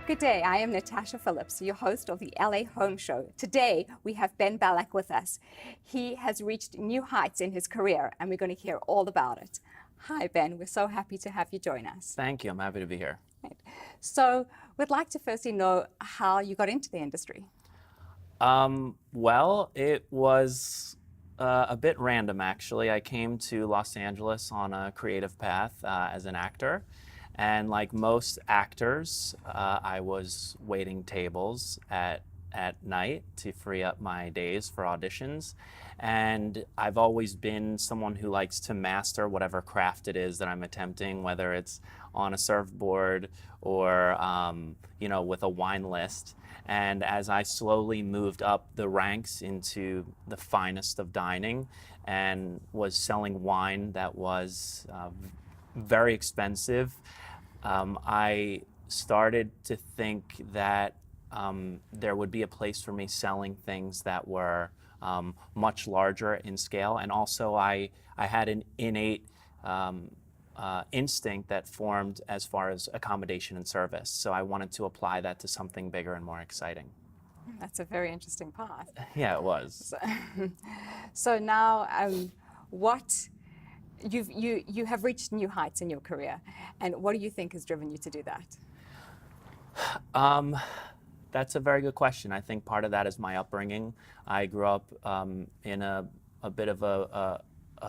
Good day, I am Natasha Phillips, your host of the LA Home Show. Today, we have Ben Belack with us. He has reached new heights in his career, and we're going to hear all about it. Hi, Ben. We're so happy to have you join us. Thank you. I'm happy to be here. Right. So, we'd like to firstly know how you got into the industry. Well, it was a bit random, actually. I came to Los Angeles on a creative path as an actor. And like most actors, I was waiting tables at night to free up my days for auditions. And I've always been someone who likes to master whatever craft it is that I'm attempting, whether it's on a surfboard or, with a wine list. And as I slowly moved up the ranks into the finest of dining and was selling wine that was very expensive, I started to think that there would be a place for me selling things that were much larger in scale. And also I had an innate instinct that formed as far as accommodation and service. So I wanted to apply that to something bigger and more exciting. That's a very interesting path. Yeah, it was. So now, what you have reached new heights in your career, and what do you think has driven you to do that? That's a very good question. I think part of that is my upbringing. I grew up in a bit of a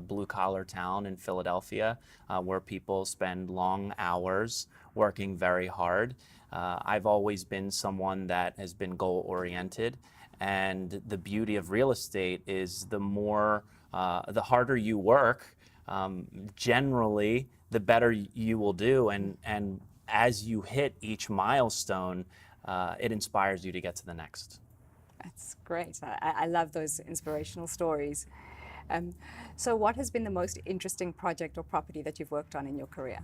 blue-collar town in Philadelphia where people spend long hours working very hard. I've always been someone that has been goal-oriented, and the beauty of real estate is the harder you work, generally, the better you will do. And as you hit each milestone, it inspires you to get to the next. That's great. I love those inspirational stories. So what has been the most interesting project or property that you've worked on in your career?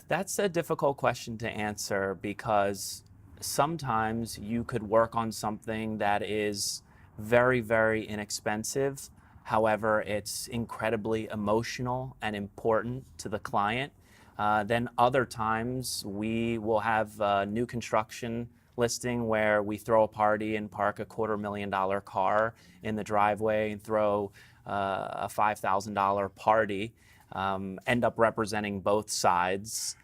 That's a difficult question to answer because sometimes you could work on something that is very, very inexpensive. However, it's incredibly emotional and important to the client. Then other times we will have a new construction listing where we throw a party and park a $250,000 car in the driveway and throw a $5,000 party, end up representing both sides,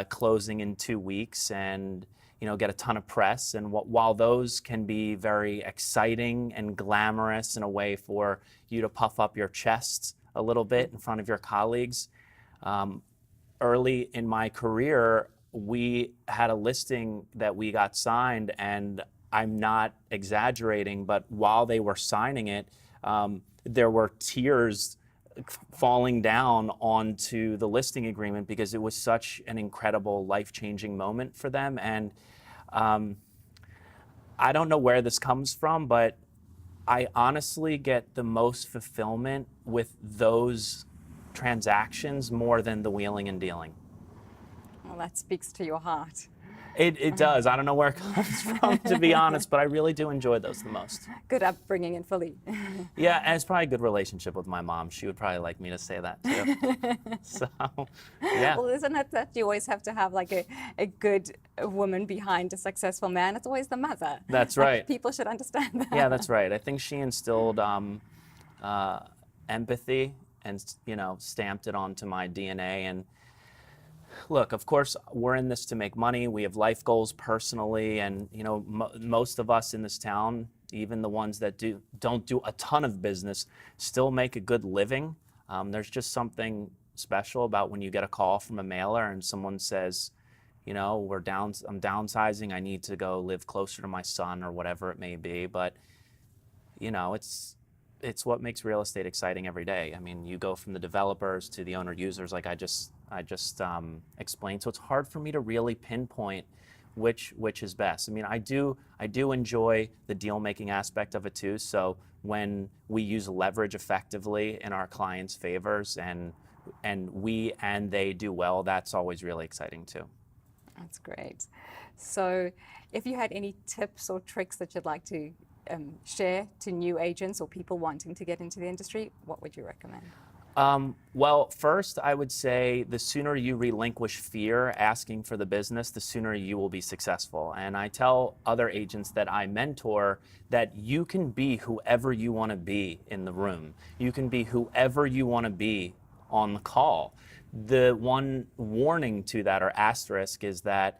closing in 2 weeks, and get a ton of press. And while those can be very exciting and glamorous in a way for you to puff up your chest a little bit in front of your colleagues, early in my career, we had a listing that we got signed, and I'm not exaggerating, but while they were signing it, there were tears falling down onto the listing agreement because it was such an incredible, life-changing moment for them. And I don't know where this comes from, but I honestly get the most fulfillment with those transactions more than the wheeling and dealing. Well, that speaks to your heart. It does. I don't know where it comes from, to be honest, but I really do enjoy those the most. Good upbringing in Philly. Yeah, and it's probably a good relationship with my mom. She would probably like me to say that too. So, yeah. Well, isn't it that you always have to have like a good woman behind a successful man? It's always the mother. That's Like, right. people should understand that. Yeah, that's right. I think she instilled empathy and stamped it onto my DNA. And look, of course, we're in this to make money. We have life goals personally, and most of us in this town, even the ones that don't do a ton of business, still make a good living. There's just something special about when you get a call from a mailer and someone says, I'm downsizing. I need to go live closer to my son or whatever it may be. But it's what makes real estate exciting every day. I mean, you go from the developers to the owner users, like I just explained. So it's hard for me to really pinpoint which is best. I mean, I do enjoy the deal making aspect of it too. So when we use leverage effectively in our clients' favors and we and they do well, that's always really exciting too. That's great. So if you had any tips or tricks that you'd like to share to new agents or people wanting to get into the industry, what would you recommend? Well, first, I would say the sooner you relinquish fear asking for the business, the sooner you will be successful. And I tell other agents that I mentor that you can be whoever you want to be in the room. You can be whoever you want to be on the call. The one warning to that or asterisk is that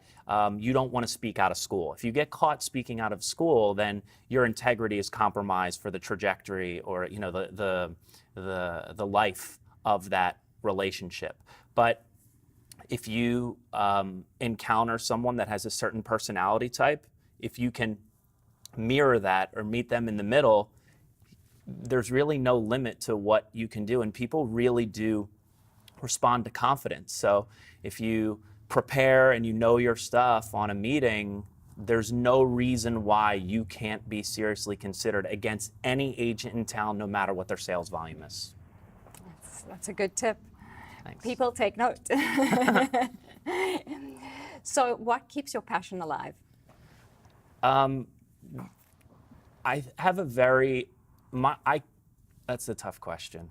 you don't want to speak out of school. If you get caught speaking out of school, then your integrity is compromised for the trajectory or the life of that relationship. But if you encounter someone that has a certain personality type, if you can mirror that or meet them in the middle, there's really no limit to what you can do. And people really do respond to confidence. So if you prepare and you know your stuff on a meeting, there's no reason why you can't be seriously considered against any agent in town, no matter what their sales volume is. That's a good tip. Thanks. People take note. So what keeps your passion alive? I have that's a tough question.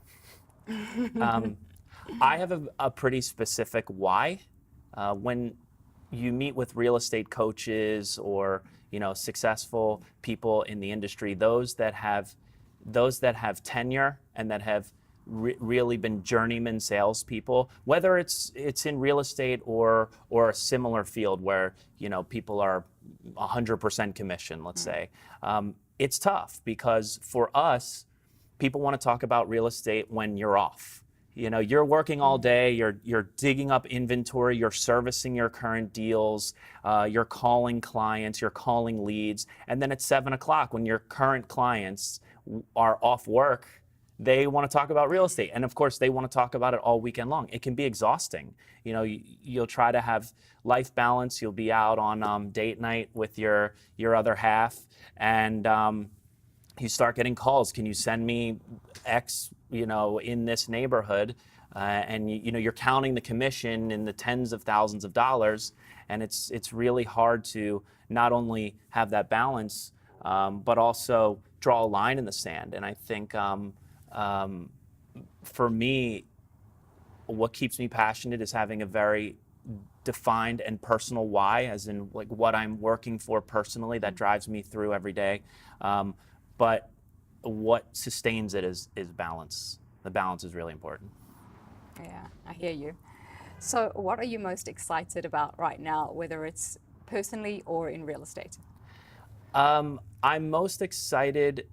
I have a pretty specific why. When you meet with real estate coaches or successful people in the industry, those that have tenure and that have really been journeyman salespeople, whether it's in real estate or a similar field where people are 100% commission, let's say, it's tough because for us, people want to talk about real estate when you're off. You're working all day, you're digging up inventory, you're servicing your current deals, you're calling clients, you're calling leads, and then at 7 o'clock when your current clients are off work, they want to talk about real estate. And of course, they want to talk about it all weekend long. It can be exhausting. You'll try to have life balance, you'll be out on date night with your other half, and you start getting calls. Can you send me X, in this neighborhood? And you're counting the commission in the tens of thousands of dollars, and it's really hard to not only have that balance, but also draw a line in the sand. And I think for me, what keeps me passionate is having a very defined and personal why, as in like what I'm working for personally that drives me through every day. But what sustains it is balance. The balance is really important. Yeah, I hear you. So what are you most excited about right now, whether it's personally or in real estate? I'm most excited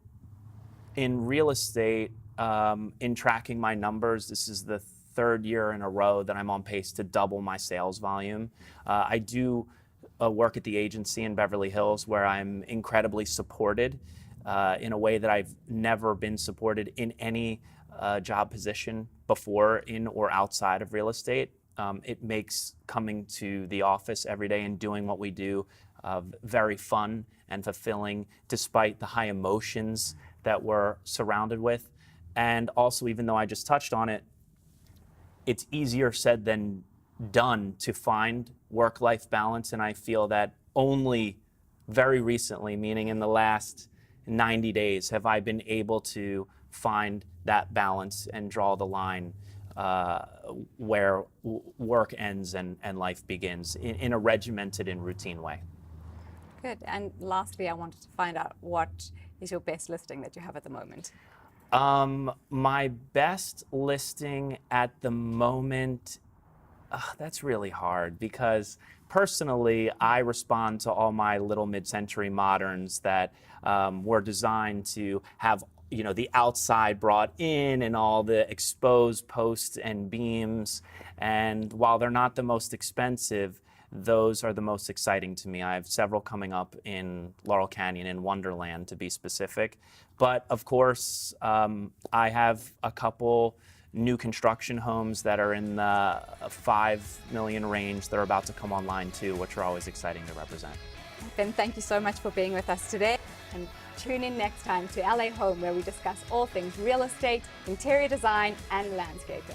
in real estate in tracking my numbers. This is the third year in a row that I'm on pace to double my sales volume. I do work at the agency in Beverly Hills where I'm incredibly supported in a way that I've never been supported in any job position before in or outside of real estate. It makes coming to the office every day and doing what we do very fun and fulfilling despite the high emotions that we're surrounded with. And also, even though I just touched on it, it's easier said than done to find work-life balance. And I feel that only very recently, meaning in the last 90 days, have I been able to find that balance and draw the line where work ends and life begins in a regimented and routine way. Good. And lastly, I wanted to find out what is your best listing that you have at the moment? My best listing at the moment, that's really hard because personally, I respond to all my little mid-century moderns that were designed to have the outside brought in and all the exposed posts and beams. And while they're not the most expensive, those are the most exciting to me. I have several coming up in Laurel Canyon and Wonderland, to be specific. But of course, I have a couple new construction homes that are in the 5 million range that are about to come online too, which are always exciting to represent. Ben, thank you so much for being with us today. And tune in next time to LA Home, where we discuss all things real estate, interior design, and landscaping.